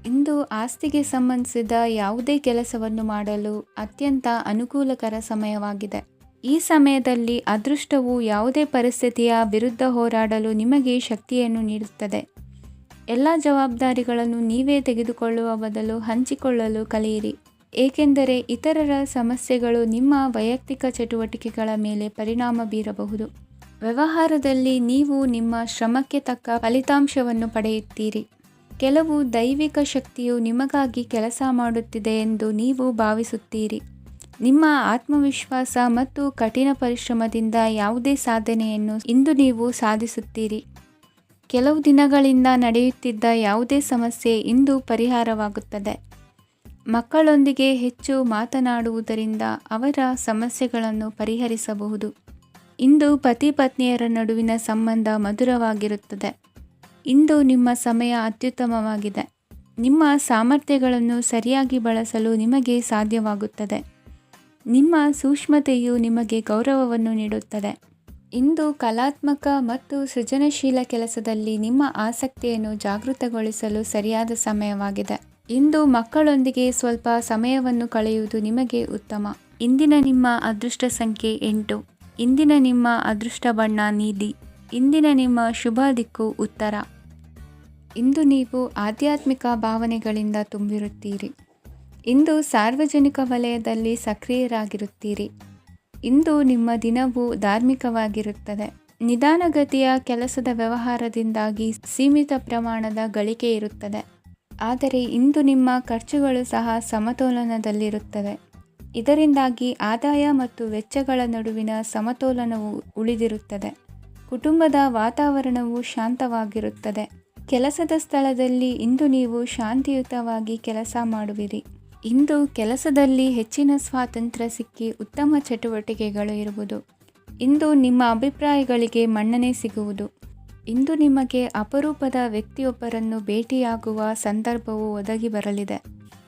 ಇಂದು ಆಸ್ತಿಗೆ ಸಂಬಂಧಿಸಿದ ಯಾವುದೇ ಕೆಲಸವನ್ನು ಮಾಡಲು ಅತ್ಯಂತ ಅನುಕೂಲಕರ ಸಮಯವಾಗಿದೆ. ಈ ಸಮಯದಲ್ಲಿ ಅದೃಷ್ಟವು ಯಾವುದೇ ಪರಿಸ್ಥಿತಿಯ ವಿರುದ್ಧ ಹೋರಾಡಲು ನಿಮಗೆ ಶಕ್ತಿಯನ್ನು ನೀಡುತ್ತದೆ. ಎಲ್ಲ ಜವಾಬ್ದಾರಿಗಳನ್ನು ನೀವೇ ತೆಗೆದುಕೊಳ್ಳುವ ಬದಲು ಹಂಚಿಕೊಳ್ಳಲು ಕಲಿಯಿರಿ, ಏಕೆಂದರೆ ಇತರರ ಸಮಸ್ಯೆಗಳು ನಿಮ್ಮ ವೈಯಕ್ತಿಕ ಚಟುವಟಿಕೆಗಳ ಮೇಲೆ ಪರಿಣಾಮ ಬೀರಬಹುದು. ವ್ಯವಹಾರದಲ್ಲಿ ನೀವು ನಿಮ್ಮ ಶ್ರಮಕ್ಕೆ ತಕ್ಕ ಫಲಿತಾಂಶವನ್ನು ಪಡೆಯುತ್ತೀರಿ. ಕೆಲವು ದೈವಿಕ ಶಕ್ತಿಯು ನಿಮಗಾಗಿ ಕೆಲಸ ಮಾಡುತ್ತಿದೆ ಎಂದು ನೀವು ಭಾವಿಸುತ್ತೀರಿ. ನಿಮ್ಮ ಆತ್ಮವಿಶ್ವಾಸ ಮತ್ತು ಕಠಿಣ ಪರಿಶ್ರಮದಿಂದ ಯಾವುದೇ ಸಾಧನೆಯನ್ನು ಇಂದು ನೀವು ಸಾಧಿಸುತ್ತೀರಿ. ಕೆಲವು ದಿನಗಳಿಂದ ನಡೆಯುತ್ತಿದ್ದ ಯಾವುದೇ ಸಮಸ್ಯೆ ಇಂದು ಪರಿಹಾರವಾಗುತ್ತದೆ. ಮಕ್ಕಳೊಂದಿಗೆ ಹೆಚ್ಚು ಮಾತನಾಡುವುದರಿಂದ ಅವರ ಸಮಸ್ಯೆಗಳನ್ನು ಪರಿಹರಿಸಬಹುದು. ಇಂದು ಪತಿ ಪತ್ನಿಯರ ನಡುವಿನ ಸಂಬಂಧ ಮಧುರವಾಗಿರುತ್ತದೆ. ಇಂದು ನಿಮ್ಮ ಸಮಯ ಅತ್ಯುತ್ತಮವಾಗಿದೆ. ನಿಮ್ಮ ಸಾಮರ್ಥ್ಯಗಳನ್ನು ಸರಿಯಾಗಿ ಬಳಸಲು ನಿಮಗೆ ಸಾಧ್ಯವಾಗುತ್ತದೆ. ನಿಮ್ಮ ಸೂಕ್ಷ್ಮತೆಯು ನಿಮಗೆ ಗೌರವವನ್ನು ನೀಡುತ್ತದೆ. ಇಂದು ಕಲಾತ್ಮಕ ಮತ್ತು ಸೃಜನಶೀಲ ಕೆಲಸದಲ್ಲಿ ನಿಮ್ಮ ಆಸಕ್ತಿಯನ್ನು ಜಾಗೃತಗೊಳಿಸಲು ಸರಿಯಾದ ಸಮಯವಾಗಿದೆ. ಇಂದು ಮಕ್ಕಳೊಂದಿಗೆ ಸ್ವಲ್ಪ ಸಮಯವನ್ನು ಕಳೆಯುವುದು ನಿಮಗೆ ಉತ್ತಮ. ಇಂದಿನ ನಿಮ್ಮ ಅದೃಷ್ಟ ಸಂಖ್ಯೆ 8. ಇಂದಿನ ನಿಮ್ಮ ಅದೃಷ್ಟ ಬಣ್ಣ ನೀಲಿ. ಇಂದಿನ ನಿಮ್ಮ ಶುಭ ದಿಕ್ಕು ಉತ್ತರ. ಇಂದು ನೀವು ಆಧ್ಯಾತ್ಮಿಕ ಭಾವನೆಗಳಿಂದ ತುಂಬಿರುತ್ತೀರಿ. ಇಂದು ಸಾರ್ವಜನಿಕ ವಲಯದಲ್ಲಿ ಸಕ್ರಿಯರಾಗಿರುತ್ತೀರಿ. ಇಂದು ನಿಮ್ಮ ದಿನವು ಧಾರ್ಮಿಕವಾಗಿರುತ್ತದೆ. ನಿಧಾನಗತಿಯ ಕೆಲಸದ ವ್ಯವಹಾರದಿಂದಾಗಿ ಸೀಮಿತ ಪ್ರಮಾಣದ ಗಳಿಕೆ ಇರುತ್ತದೆ. ಆದರೆ ಇಂದು ನಿಮ್ಮ ಖರ್ಚುಗಳು ಸಹ ಸಮತೋಲನದಲ್ಲಿರುತ್ತವೆ. ಇದರಿಂದಾಗಿ ಆದಾಯ ಮತ್ತು ವೆಚ್ಚಗಳ ನಡುವಿನ ಸಮತೋಲನವು ಉಳಿದಿರುತ್ತದೆ. ಕುಟುಂಬದ ವಾತಾವರಣವು ಶಾಂತವಾಗಿರುತ್ತದೆ. ಕೆಲಸದ ಸ್ಥಳದಲ್ಲಿ ಇಂದು ನೀವು ಶಾಂತಿಯುತವಾಗಿ ಕೆಲಸ ಮಾಡುವಿರಿ. ಇಂದು ಕೆಲಸದಲ್ಲಿ ಹೆಚ್ಚಿನ ಸ್ವಾತಂತ್ರ್ಯ ಸಿಕ್ಕಿ ಉತ್ತಮ ಚಟುವಟಿಕೆಗಳು ಇರುವುದು. ಇಂದು ನಿಮ್ಮ ಅಭಿಪ್ರಾಯಗಳಿಗೆ ಮನ್ನಣೆ ಸಿಗುವುದು. ಇಂದು ನಿಮಗೆ ಅಪರೂಪದ ವ್ಯಕ್ತಿಯೊಬ್ಬರನ್ನು ಭೇಟಿಯಾಗುವ ಸಂದರ್ಭವು ಒದಗಿ ಬರಲಿದೆ.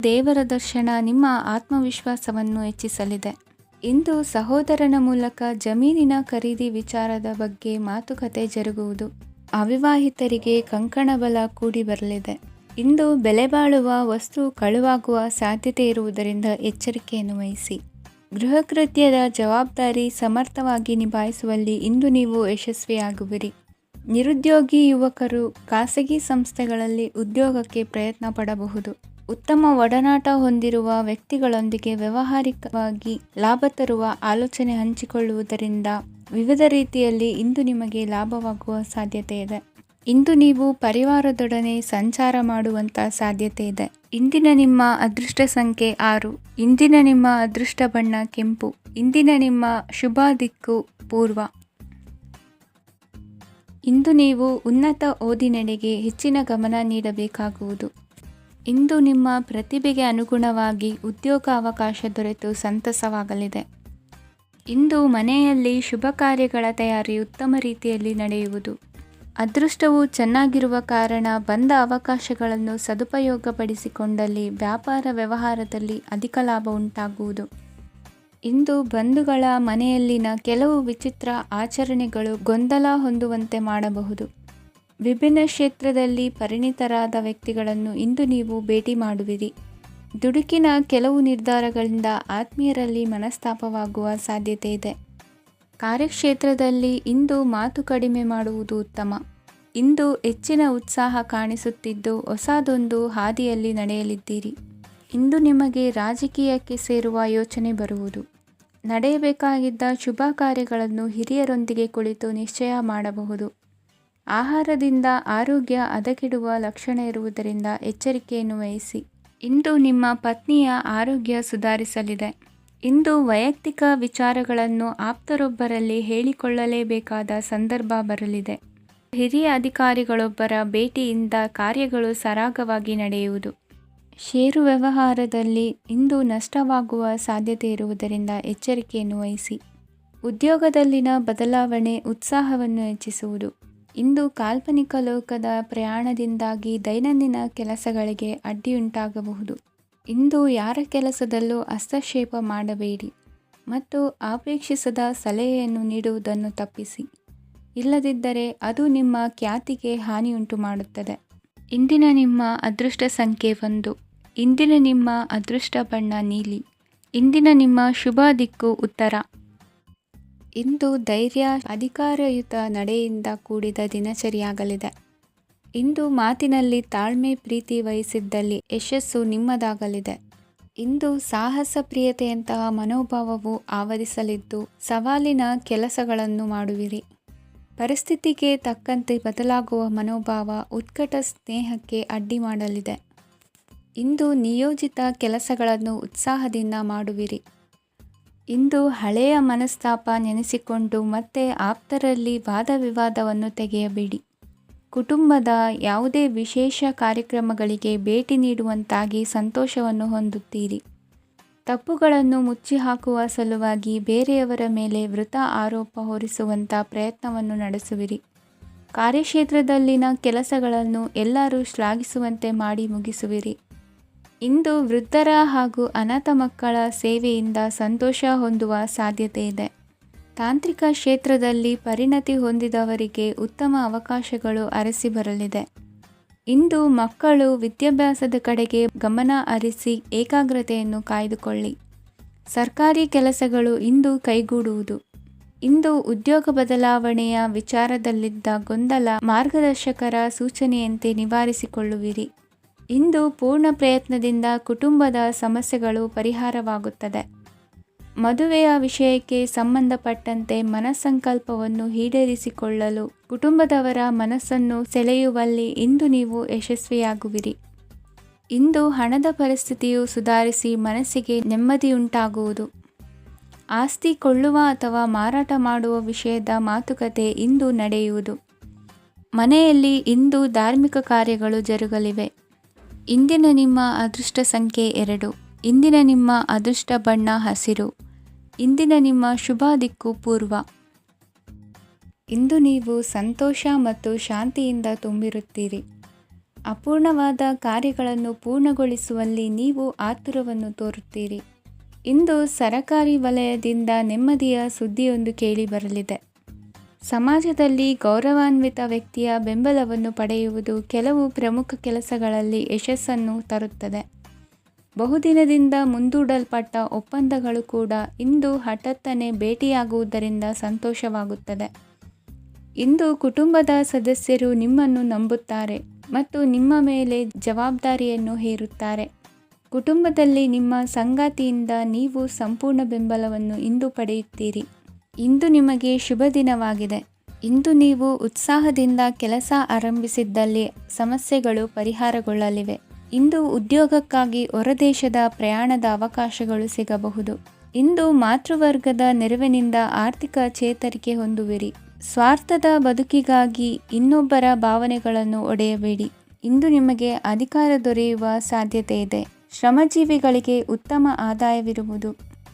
ದೇವರ ದರ್ಶನ ನಿಮ್ಮ ಆತ್ಮವಿಶ್ವಾಸವನ್ನು ಹೆಚ್ಚಿಸಲಿದೆ. ಇಂದು ಸಹೋದರನ ಮೂಲಕ ಜಮೀನಿನ ಖರೀದಿ ವಿಚಾರದ ಬಗ್ಗೆ ಮಾತುಕತೆ ಜರುಗುವುದು. ಅವಿವಾಹಿತರಿಗೆ ಕಂಕಣ ಬಲ ಕೂಡಿ ಬರಲಿದೆ. ಇಂದು ಬೆಲೆ ಬಾಳುವ ವಸ್ತು ಕಳುವಾಗುವ ಸಾಧ್ಯತೆ ಇರುವುದರಿಂದ ಎಚ್ಚರಿಕೆಯನ್ನು ವಹಿಸಿ. ಗೃಹ ಕೃತ್ಯದ ಜವಾಬ್ದಾರಿ ಸಮರ್ಥವಾಗಿ ನಿಭಾಯಿಸುವಲ್ಲಿ ಇಂದು ನೀವು ಯಶಸ್ವಿಯಾಗುವಿರಿ. ನಿರುದ್ಯೋಗಿ ಯುವಕರು ಖಾಸಗಿ ಸಂಸ್ಥೆಗಳಲ್ಲಿ ಉದ್ಯೋಗಕ್ಕೆ ಪ್ರಯತ್ನ ಪಡಬಹುದು. ಉತ್ತಮ ಒಡನಾಟ ಹೊಂದಿರುವ ವ್ಯಕ್ತಿಗಳೊಂದಿಗೆ ವ್ಯಾವಹಾರಿಕವಾಗಿ ಲಾಭ ತರುವ ಆಲೋಚನೆ ಹಂಚಿಕೊಳ್ಳುವುದರಿಂದ ವಿವಿಧ ರೀತಿಯಲ್ಲಿ ಇಂದು ನಿಮಗೆ ಲಾಭವಾಗುವ ಸಾಧ್ಯತೆ ಇದೆ. ಇಂದು ನೀವು ಪರಿವಾರದೊಡನೆ ಸಂಚಾರ ಮಾಡುವಂಥ ಸಾಧ್ಯತೆ ಇದೆ. ಇಂದಿನ ನಿಮ್ಮ ಅದೃಷ್ಟ ಸಂಖ್ಯೆ 6. ಇಂದಿನ ನಿಮ್ಮ ಅದೃಷ್ಟ ಬಣ್ಣ ಕೆಂಪು. ಇಂದಿನ ನಿಮ್ಮ ಶುಭ ದಿಕ್ಕು ಪೂರ್ವ. ಇಂದು ನೀವು ಉನ್ನತ ಓದಿನೆಡೆಗೆ ಹೆಚ್ಚಿನ ಗಮನ ನೀಡಬೇಕಾಗುವುದು. ಇಂದು ನಿಮ್ಮ ಪ್ರತಿಭೆಗೆ ಅನುಗುಣವಾಗಿ ಉದ್ಯೋಗ ಅವಕಾಶ ದೊರೆತು ಸಂತಸವಾಗಲಿದೆ. ಇಂದು ಮನೆಯಲ್ಲಿ ಶುಭ ಕಾರ್ಯಗಳ ತಯಾರಿ ಉತ್ತಮ ರೀತಿಯಲ್ಲಿ ನಡೆಯುವುದು. ಅದೃಷ್ಟವು ಚೆನ್ನಾಗಿರುವ ಕಾರಣ ಬಂದ ಅವಕಾಶಗಳನ್ನು ಸದುಪಯೋಗಪಡಿಸಿಕೊಂಡಲ್ಲಿ ವ್ಯಾಪಾರ ವ್ಯವಹಾರದಲ್ಲಿ ಅಧಿಕ ಲಾಭ ಉಂಟಾಗುವುದು. ಇಂದು ಬಂಧುಗಳ ಮನೆಯಲ್ಲಿನ ಕೆಲವು ವಿಚಿತ್ರ ಆಚರಣೆಗಳು ಗೊಂದಲ ಹೊಂದುವಂತೆ ಮಾಡಬಹುದು. ವಿಭಿನ್ನ ಕ್ಷೇತ್ರದಲ್ಲಿ ಪರಿಣಿತರಾದ ವ್ಯಕ್ತಿಗಳನ್ನು ಇಂದು ನೀವು ಭೇಟಿ ಮಾಡುವಿರಿ. ದುಡುಕಿನ ಕೆಲವು ನಿರ್ಧಾರಗಳಿಂದ ಆತ್ಮೀಯರಲ್ಲಿ ಮನಸ್ತಾಪವಾಗುವ ಸಾಧ್ಯತೆ ಇದೆ. ಕಾರ್ಯಕ್ಷೇತ್ರದಲ್ಲಿ ಇಂದು ಮಾತು ಕಡಿಮೆ ಮಾಡುವುದು ಉತ್ತಮ. ಇಂದು ಹೆಚ್ಚಿನ ಉತ್ಸಾಹ ಕಾಣಿಸುತ್ತಿದ್ದು ಹೊಸದೊಂದು ಹಾದಿಯಲ್ಲಿ ನಡೆಯಲಿದ್ದೀರಿ. ಇಂದು ನಿಮಗೆ ರಾಜಕೀಯಕ್ಕೆ ಸೇರುವ ಯೋಚನೆ ಬರುವುದು. ನಡೆಯಬೇಕಾಗಿದ್ದ ಶುಭ ಕಾರ್ಯಗಳನ್ನು ಹಿರಿಯರೊಂದಿಗೆ ಕುಳಿತು ನಿಶ್ಚಯ ಮಾಡಬಹುದು. ಆಹಾರದಿಂದ ಆರೋಗ್ಯ ಹದಗೆಡುವ ಲಕ್ಷಣ ಇರುವುದರಿಂದ ಎಚ್ಚರಿಕೆಯನ್ನು ವಹಿಸಿ. ಇಂದು ನಿಮ್ಮ ಪತ್ನಿಯ ಆರೋಗ್ಯ ಸುಧಾರಿಸಲಿದೆ. ಇಂದು ವೈಯಕ್ತಿಕ ವಿಚಾರಗಳನ್ನು ಆಪ್ತರೊಬ್ಬರಲ್ಲಿ ಹೇಳಿಕೊಳ್ಳಲೇಬೇಕಾದ ಸಂದರ್ಭ ಬರಲಿದೆ. ಹಿರಿಯ ಅಧಿಕಾರಿಗಳೊಬ್ಬರ ಭೇಟಿಯಿಂದ ಕಾರ್ಯಗಳು ಸರಾಗವಾಗಿ ನಡೆಯುವುದು. ಷೇರು ವ್ಯವಹಾರದಲ್ಲಿ ಇಂದು ನಷ್ಟವಾಗುವ ಸಾಧ್ಯತೆ ಇರುವುದರಿಂದ ಎಚ್ಚರಿಕೆಯನ್ನು ವಹಿಸಿ. ಉದ್ಯೋಗದಲ್ಲಿನ ಬದಲಾವಣೆ ಉತ್ಸಾಹವನ್ನು ಹೆಚ್ಚಿಸುವುದು. ಇಂದು ಕಾಲ್ಪನಿಕ ಲೋಕದ ಪ್ರಯಾಣದಿಂದಾಗಿ ದೈನಂದಿನ ಕೆಲಸಗಳಿಗೆ ಅಡ್ಡಿಯುಂಟಾಗಬಹುದು. ಇಂದು ಯಾರ ಕೆಲಸದಲ್ಲೂ ಹಸ್ತಕ್ಷೇಪ ಮಾಡಬೇಡಿ ಮತ್ತು ಅಪೇಕ್ಷಿಸದ ಸಲಹೆಯನ್ನು ನೀಡುವುದನ್ನು ತಪ್ಪಿಸಿ. ಇಲ್ಲದಿದ್ದರೆ ಅದು ನಿಮ್ಮ ಖ್ಯಾತಿಗೆ ಹಾನಿಯುಂಟು ಮಾಡುತ್ತದೆ. ಇಂದಿನ ನಿಮ್ಮ ಅದೃಷ್ಟ ಸಂಖ್ಯೆ 1. ಇಂದಿನ ನಿಮ್ಮ ಅದೃಷ್ಟ ಬಣ್ಣ ನೀಲಿ. ಇಂದಿನ ನಿಮ್ಮ ಶುಭ ದಿಕ್ಕು ಉತ್ತರ. ಇಂದು ಧೈರ್ಯ, ಅಧಿಕಾರಯುತ ನಡೆಯಿಂದ ಕೂಡಿದ ದಿನಚರಿಯಾಗಲಿದೆ. ಇಂದು ಮಾತಿನಲ್ಲಿ ತಾಳ್ಮೆ, ಪ್ರೀತಿ ವಹಿಸಿದ್ದಲ್ಲಿ ಯಶಸ್ಸು ನಿಮ್ಮದಾಗಲಿದೆ. ಇಂದು ಸಾಹಸ, ಪ್ರಿಯತೆಯಂತಹ ಮನೋಭಾವವು ಆವರಿಸಲಿದ್ದು ಸವಾಲಿನ ಕೆಲಸಗಳನ್ನು ಮಾಡುವಿರಿ. ಪರಿಸ್ಥಿತಿಗೆ ತಕ್ಕಂತೆ ಬದಲಾಗುವ ಮನೋಭಾವ ಉತ್ಕಟ ಸ್ನೇಹಕ್ಕೆ ಅಡ್ಡಿ ಮಾಡಲಿದೆ. ಇಂದು ನಿಯೋಜಿತ ಕೆಲಸಗಳನ್ನು ಉತ್ಸಾಹದಿಂದ ಮಾಡುವಿರಿ. ಇಂದು ಹಳೆಯ ಮನಸ್ತಾಪ ನೆನೆಸಿಕೊಂಡು ಮತ್ತೆ ಆಪ್ತರಲ್ಲಿ ವಾದ ವಿವಾದವನ್ನು ತೆಗೆಯಬೇಡಿ. ಕುಟುಂಬದ ಯಾವುದೇ ವಿಶೇಷ ಕಾರ್ಯಕ್ರಮಗಳಿಗೆ ಭೇಟಿ ನೀಡುವಂತಾಗಿ ಸಂತೋಷವನ್ನು ಹೊಂದುತ್ತೀರಿ. ತಪ್ಪುಗಳನ್ನು ಮುಚ್ಚಿಹಾಕುವ ಸಲುವಾಗಿ ಬೇರೆಯವರ ಮೇಲೆ ವೃಥಾ ಆರೋಪ ಹೊರಿಸುವಂಥ ಪ್ರಯತ್ನವನ್ನು ನಡೆಸುವಿರಿ. ಕಾರ್ಯಕ್ಷೇತ್ರದಲ್ಲಿನ ಕೆಲಸಗಳನ್ನು ಎಲ್ಲರೂ ಶ್ಲಾಘಿಸುವಂತೆ ಮಾಡಿ ಮುಗಿಸುವಿರಿ. ಇಂದು ವೃದ್ಧರ ಹಾಗೂ ಅನಾಥ ಮಕ್ಕಳ ಸೇವೆಯಿಂದ ಸಂತೋಷ ಹೊಂದುವ ಸಾಧ್ಯತೆ ಇದೆ. ತಾಂತ್ರಿಕ ಕ್ಷೇತ್ರದಲ್ಲಿ ಪರಿಣತಿ ಹೊಂದಿದವರಿಗೆ ಉತ್ತಮ ಅವಕಾಶಗಳು ಅರಸಿ ಬರಲಿದೆ. ಇಂದು ಮಕ್ಕಳು ವಿದ್ಯಾಭ್ಯಾಸದ ಕಡೆಗೆ ಗಮನ ಹರಿಸಿ ಏಕಾಗ್ರತೆಯನ್ನು ಕಾಯ್ದುಕೊಳ್ಳಿ. ಸರ್ಕಾರಿ ಕೆಲಸಗಳು ಇಂದು ಕೈಗೂಡುವುದು. ಇಂದು ಉದ್ಯೋಗ ಬದಲಾವಣೆಯ ವಿಚಾರದಲ್ಲಿದ್ದ ಗೊಂದಲ ಮಾರ್ಗದರ್ಶಕರ ಸೂಚನೆಯಂತೆ ನಿವಾರಿಸಿಕೊಳ್ಳುವಿರಿ. ಇಂದು ಪೂರ್ಣ ಪ್ರಯತ್ನದಿಂದ ಕುಟುಂಬದ ಸಮಸ್ಯೆಗಳು ಪರಿಹಾರವಾಗುತ್ತದೆ. ಮದುವೆಯ ವಿಷಯಕ್ಕೆ ಸಂಬಂಧಪಟ್ಟಂತೆ ಮನಸ್ಸಂಕಲ್ಪವನ್ನು ಈಡೇರಿಸಿಕೊಳ್ಳಲು ಕುಟುಂಬದವರ ಮನಸ್ಸನ್ನು ಸೆಳೆಯುವಲ್ಲಿ ಇಂದು ನೀವು ಯಶಸ್ವಿಯಾಗುವಿರಿ. ಇಂದು ಹಣದ ಪರಿಸ್ಥಿತಿಯು ಸುಧಾರಿಸಿ ಮನಸ್ಸಿಗೆ ನೆಮ್ಮದಿಯುಂಟಾಗುವುದು. ಆಸ್ತಿ ಕೊಳ್ಳುವ ಅಥವಾ ಮಾರಾಟ ಮಾಡುವ ವಿಷಯದ ಮಾತುಕತೆ ಇಂದು ನಡೆಯುವುದು. ಮನೆಯಲ್ಲಿ ಇಂದು ಧಾರ್ಮಿಕ ಕಾರ್ಯಗಳು ಜರುಗಲಿವೆ. ಇಂದಿನ ನಿಮ್ಮ ಅದೃಷ್ಟ ಸಂಖ್ಯೆ 2. ಇಂದಿನ ನಿಮ್ಮ ಅದೃಷ್ಟ ಬಣ್ಣ ಹಸಿರು. ಇಂದಿನ ನಿಮ್ಮ ಶುಭ ದಿಕ್ಕು ಪೂರ್ವ. ಇಂದು ನೀವು ಸಂತೋಷ ಮತ್ತು ಶಾಂತಿಯಿಂದ ತುಂಬಿರುತ್ತೀರಿ. ಅಪೂರ್ಣವಾದ ಕಾರ್ಯಗಳನ್ನು ಪೂರ್ಣಗೊಳಿಸುವಲ್ಲಿ ನೀವು ಆತುರವನ್ನು ತೋರುತ್ತೀರಿ. ಇಂದು ಸರಕಾರಿ ವಲಯದಿಂದ ನೆಮ್ಮದಿಯ ಸುದ್ದಿಯೊಂದು ಕೇಳಿಬರಲಿದೆ. ಸಮಾಜದಲ್ಲಿ ಗೌರವಾನ್ವಿತ ವ್ಯಕ್ತಿಯ ಬೆಂಬಲವನ್ನು ಪಡೆಯುವುದು ಕೆಲವು ಪ್ರಮುಖ ಕೆಲಸಗಳಲ್ಲಿ ಯಶಸ್ಸನ್ನು ತರುತ್ತದೆ. ಬಹುದಿನದಿಂದ ಮುಂದೂಡಲ್ಪಟ್ಟ ಒಪ್ಪಂದಗಳು ಕೂಡ ಇಂದು ಹಠಾತ್ತನೆ ಭೇಟಿಯಾಗುವುದರಿಂದ ಸಂತೋಷವಾಗುತ್ತದೆ. ಇಂದು ಕುಟುಂಬದ ಸದಸ್ಯರು ನಿಮ್ಮನ್ನು ನಂಬುತ್ತಾರೆ ಮತ್ತು ನಿಮ್ಮ ಮೇಲೆ ಜವಾಬ್ದಾರಿಯನ್ನು ಹೇರುತ್ತಾರೆ. ಕುಟುಂಬದಲ್ಲಿ ನಿಮ್ಮ ಸಂಗಾತಿಯಿಂದ ನೀವು ಸಂಪೂರ್ಣ ಬೆಂಬಲವನ್ನು ಇಂದು ಪಡೆಯುತ್ತೀರಿ. ಇಂದು ನಿಮಗೆ ಶುಭ ದಿನವಾಗಿದೆ. ಇಂದು ನೀವು ಉತ್ಸಾಹದಿಂದ ಕೆಲಸ ಆರಂಭಿಸಿದ್ದಲ್ಲಿ ಸಮಸ್ಯೆಗಳು ಪರಿಹಾರಗೊಳ್ಳಲಿವೆ. ಇಂದು ಉದ್ಯೋಗಕ್ಕಾಗಿ ಹೊರದೇಶದ ಪ್ರಯಾಣದ ಅವಕಾಶಗಳು ಸಿಗಬಹುದು. ಇಂದು ಮಾತೃವರ್ಗದ ನೆರವಿನಿಂದ ಆರ್ಥಿಕ ಚೇತರಿಕೆ ಹೊಂದುವಿರಿ. ಸ್ವಾರ್ಥದ ಬದುಕಿಗಾಗಿ ಇನ್ನೊಬ್ಬರ ಭಾವನೆಗಳನ್ನು ಒಡೆಯಬೇಡಿ. ಇಂದು ನಿಮಗೆ ಅಧಿಕಾರ ದೊರೆಯುವ ಸಾಧ್ಯತೆ ಇದೆ. ಶ್ರಮಜೀವಿಗಳಿಗೆ ಉತ್ತಮ ಆದಾಯವಿರುವುದು.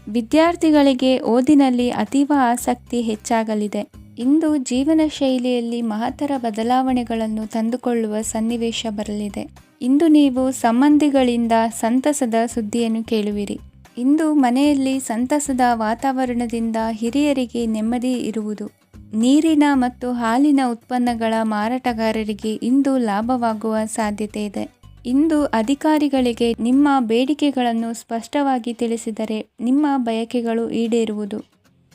ವಿದ್ಯಾರ್ಥಿಗಳಿಗೆ ಓದಿನಲ್ಲಿ ಅತೀವ ಆಸಕ್ತಿ ಹೆಚ್ಚಾಗಲಿದೆ. ಇಂದು ಜೀವನ ಶೈಲಿಯಲ್ಲಿ ಮಹತ್ತರ ಬದಲಾವಣೆಗಳನ್ನು ತಂದುಕೊಳ್ಳುವ ಸನ್ನಿವೇಶ ಬರಲಿದೆ. ಇಂದು ನೀವು ಸಂಬಂಧಿಗಳಿಂದ ಸಂತಸದ ಸುದ್ದಿಯನ್ನು ಕೇಳುವಿರಿ. ಇಂದು ಮನೆಯಲ್ಲಿ ಸಂತಸದ ವಾತಾವರಣದಿಂದ ಹಿರಿಯರಿಗೆ ನೆಮ್ಮದಿ ಇರುವುದು. ನೀರಿನ ಮತ್ತು ಹಾಲಿನ ಉತ್ಪನ್ನಗಳ ಮಾರಾಟಗಾರರಿಗೆ ಇಂದು ಲಾಭವಾಗುವ ಸಾಧ್ಯತೆ ಇದೆ. ಇಂದು ಅಧಿಕಾರಿಗಳಿಗೆ ನಿಮ್ಮ ಬೇಡಿಕೆಗಳನ್ನು ಸ್ಪಷ್ಟವಾಗಿ ತಿಳಿಸಿದರೆ ನಿಮ್ಮ ಬಯಕೆಗಳು ಈಡೇರುವುದು.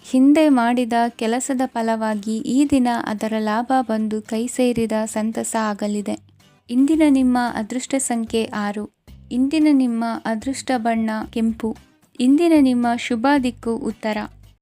ಹಿಂದೆ ಮಾಡಿದ ಕೆಲಸದ ಫಲವಾಗಿ ಈ ದಿನ ಅದರ ಲಾಭ ಬಂದು ಕೈ ಸೇರಿದ ಸಂತಸ ಆಗಲಿದೆ. ಇಂದಿನ ನಿಮ್ಮ ಅದೃಷ್ಟ ಸಂಖ್ಯೆ 6. ಇಂದಿನ ನಿಮ್ಮ ಅದೃಷ್ಟ ಬಣ್ಣ ಕೆಂಪು. ಇಂದಿನ ನಿಮ್ಮ ಶುಭ ದಿಕ್ಕು ಉತ್ತರ.